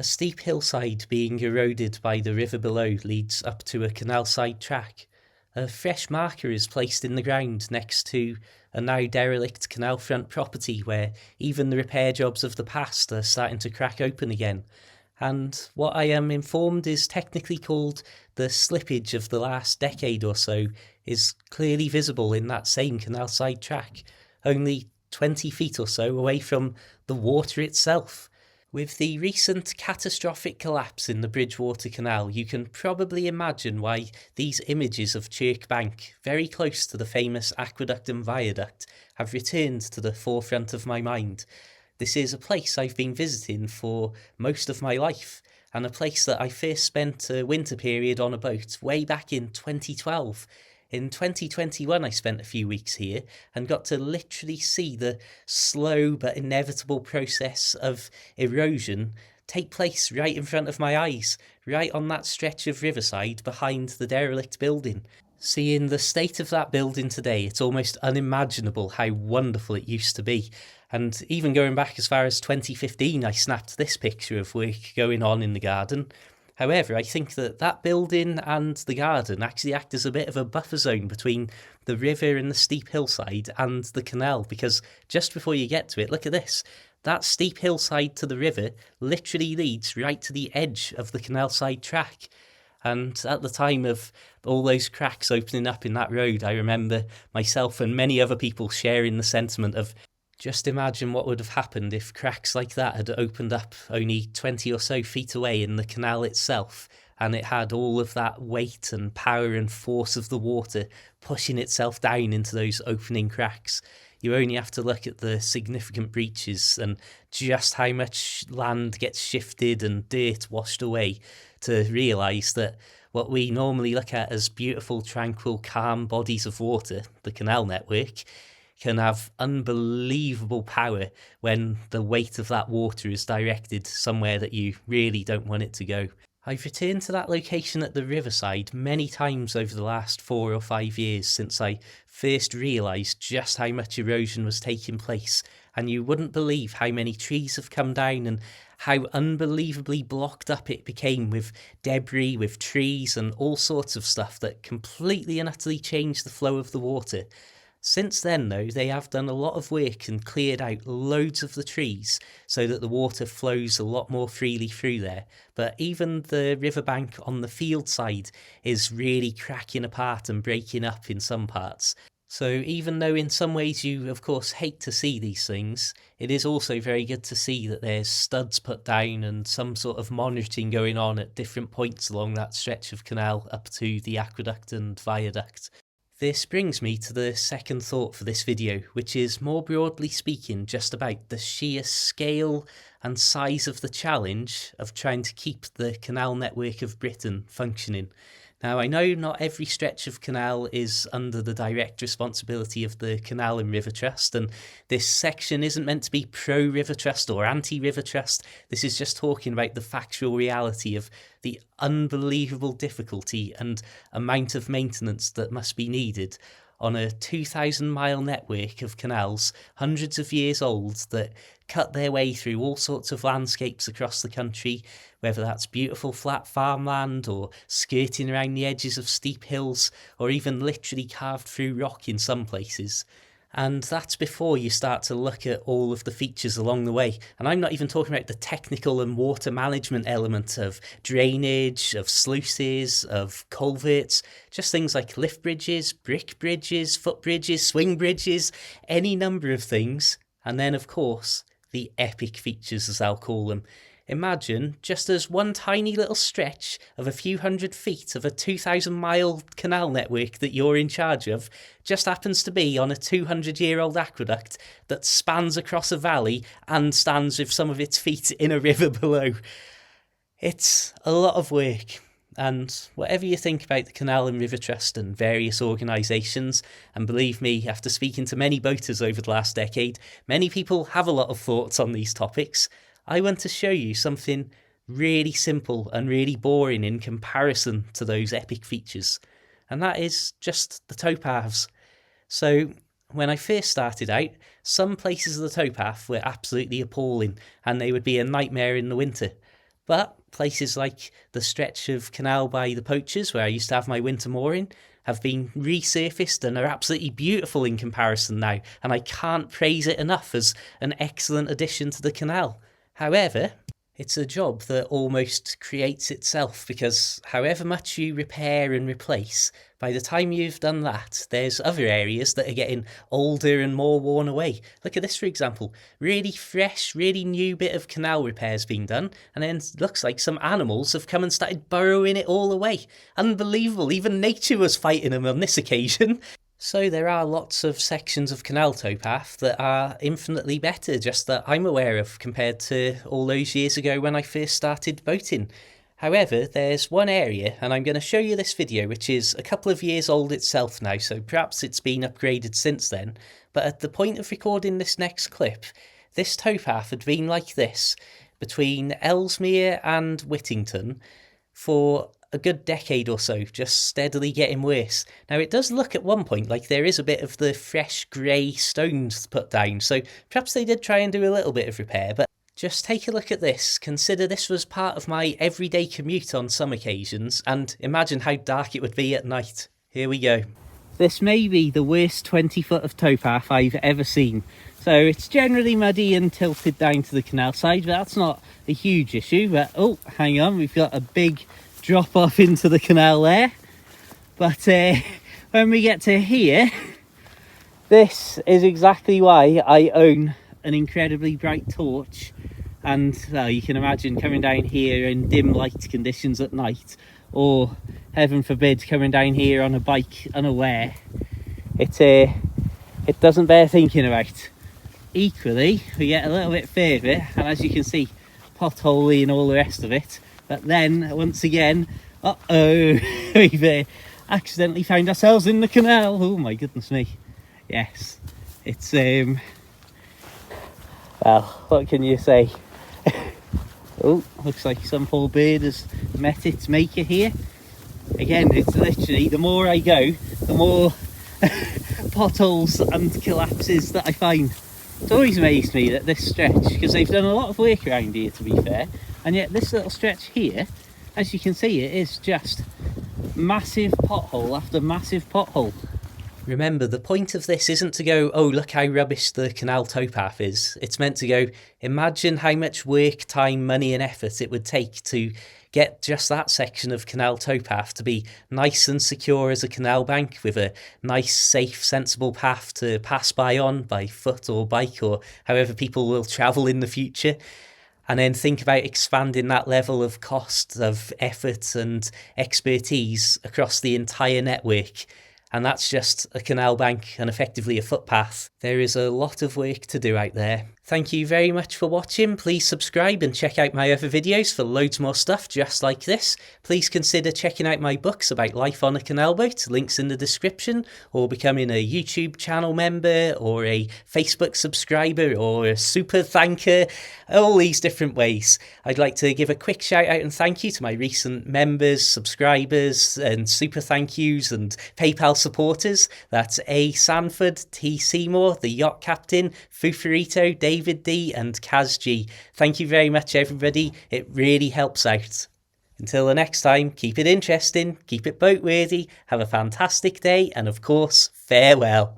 A steep hillside being eroded by the river below leads up to a canal side track. A fresh marker is placed in the ground next to a now derelict canal front property where even the repair jobs of the past are starting to crack open again. And what I am informed is technically called the slippage of the last decade or so is clearly visible in that same canal side track, only 20 feet or so away from the water itself. With the recent catastrophic collapse in the Bridgewater Canal, you can probably imagine why these images of Chirk Bank, very close to the famous aqueduct and viaduct, have returned to the forefront of my mind. This is a place I've been visiting for most of my life, and a place that I first spent a winter period on a boat way back in 2012. In 2021, I spent a few weeks here and got to literally see the slow but inevitable process of erosion take place right in front of my eyes, right on that stretch of riverside behind the derelict building. Seeing the state of that building today, it's almost unimaginable how wonderful it used to be. And even going back as far as 2015, I snapped this picture of work going on in the garden. However, I think that that building and the garden actually act as a bit of a buffer zone between the river and the steep hillside and the canal, because just before you get to it, look at this. That steep hillside to the river literally leads right to the edge of the canal side track. And at the time of all those cracks opening up in that road, I remember myself and many other people sharing the sentiment of just imagine what would have happened if cracks like that had opened up only 20 or so feet away in the canal itself, and it had all of that weight and power and force of the water pushing itself down into those opening cracks. You only have to look at the significant breaches and just how much land gets shifted and dirt washed away to realise that what we normally look at as beautiful, tranquil, calm bodies of water, the canal network, can have unbelievable power when the weight of that water is directed somewhere that you really don't want it to go. I've returned to that location at the riverside many times over the last 4 or 5 years since I first realised just how much erosion was taking place, and you wouldn't believe how many trees have come down and how unbelievably blocked up it became with debris, with trees and all sorts of stuff that completely and utterly changed the flow of the water. Since then, though, they have done a lot of work and cleared out loads of the trees so that the water flows a lot more freely through there. But even the riverbank on the field side is really cracking apart and breaking up in some parts. So even though in some ways you, of course, hate to see these things, it is also very good to see that there's studs put down and some sort of monitoring going on at different points along that stretch of canal up to the aqueduct and viaduct. This brings me to the second thought for this video, which is more broadly speaking just about the sheer scale and size of the challenge of trying to keep the canal network of Britain functioning. Now, I know not every stretch of canal is under the direct responsibility of the Canal and River Trust, and this section isn't meant to be pro-River Trust or anti-River Trust. This is just talking about the factual reality of the unbelievable difficulty and amount of maintenance that must be needed on a 2,000-mile network of canals, hundreds of years old, that cut their way through all sorts of landscapes across the country, whether that's beautiful flat farmland or skirting around the edges of steep hills or even literally carved through rock in some places. And that's before you start to look at all of the features along the way. And I'm not even talking about the technical and water management element of drainage, of sluices, of culverts, just things like lift bridges, brick bridges, footbridges, swing bridges, any number of things. And then, of course, the epic features, as I'll call them. Imagine just as one tiny little stretch of a few hundred feet of a 2,000-mile canal network that you're in charge of just happens to be on a 200-year-old aqueduct that spans across a valley and stands with some of its feet in a river below. It's a lot of work. And whatever you think about the Canal and River Trust and various organisations, and believe me, after speaking to many boaters over the last decade, many people have a lot of thoughts on these topics. I want to show you something really simple and really boring in comparison to those epic features, and that is just the towpaths. So when I first started out, some places of the towpath were absolutely appalling and they would be a nightmare in the winter. But places like the stretch of canal by the Poachers, where I used to have my winter mooring, have been resurfaced and are absolutely beautiful in comparison now, and I can't praise it enough as an excellent addition to the canal. However, it's a job that almost creates itself, because however much you repair and replace, by the time you've done that, there's other areas that are getting older and more worn away. Look at this, for example. Really fresh, really new bit of canal repairs being done, and then it looks like some animals have come and started burrowing it all away. Unbelievable, even nature was fighting them on this occasion. So there are lots of sections of canal towpath that are infinitely better, just that I'm aware of, compared to all those years ago when I first started boating. However, there's one area, and I'm going to show you this video, which is a couple of years old itself now, so perhaps it's been upgraded since then. But at the point of recording this next clip, this towpath had been like this between Ellesmere and Whittington for a good decade or so, just steadily getting worse. Now, it does look at one point like there is a bit of the fresh grey stones put down, so perhaps they did try and do a little bit of repair, but just take a look at this. Consider this was part of my everyday commute on some occasions, and imagine how dark it would be at night. Here we go. This may be the worst 20 foot of towpath I've ever seen. So it's generally muddy and tilted down to the canal side, but that's not a huge issue. But oh, hang on, we've got a big drop off into the canal there. But when we get to here, this is exactly why I own an incredibly bright torch. And well, you can imagine coming down here in dim light conditions at night, or heaven forbid coming down here on a bike unaware. It doesn't bear thinking about. Equally, we get a little bit further, and as you can see, potholy and all the rest of it. But then, once again, we've accidentally found ourselves in the canal. Oh my goodness me. Yes, it's, well, what can you say? Oh, looks like some poor bird has met its maker here. Again, it's literally, the more I go, the more potholes and collapses that I find. It's always amazed me that this stretch, because they've done a lot of work around here, to be fair, and yet this little stretch here, as you can see, it is just massive pothole after massive pothole. Remember, the point of this isn't to go, oh, look how rubbish the canal towpath is. It's meant to go, imagine how much work, time, money and effort it would take to get just that section of canal towpath to be nice and secure as a canal bank, with a nice, safe, sensible path to pass by foot or bike, or however people will travel in the future. And then think about expanding that level of cost, of effort and expertise across the entire network. And that's just a canal bank and effectively a footpath. There is a lot of work to do out there. Thank you very much for watching. Please subscribe and check out my other videos for loads more stuff just like this. Please consider checking out my books about life on a canal boat, links in the description, or becoming a YouTube channel member, or a Facebook subscriber, or a super thanker, all these different ways. I'd like to give a quick shout out and thank you to my recent members, subscribers, and super thank yous and PayPal supporters. That's A. Sanford, T. Seymour, the Yacht Captain, Fufarito, David D and Kaz G. Thank you very much, everybody. It really helps out. Until the next time, keep it interesting, keep it boat worthy, have a fantastic day, and of course, farewell.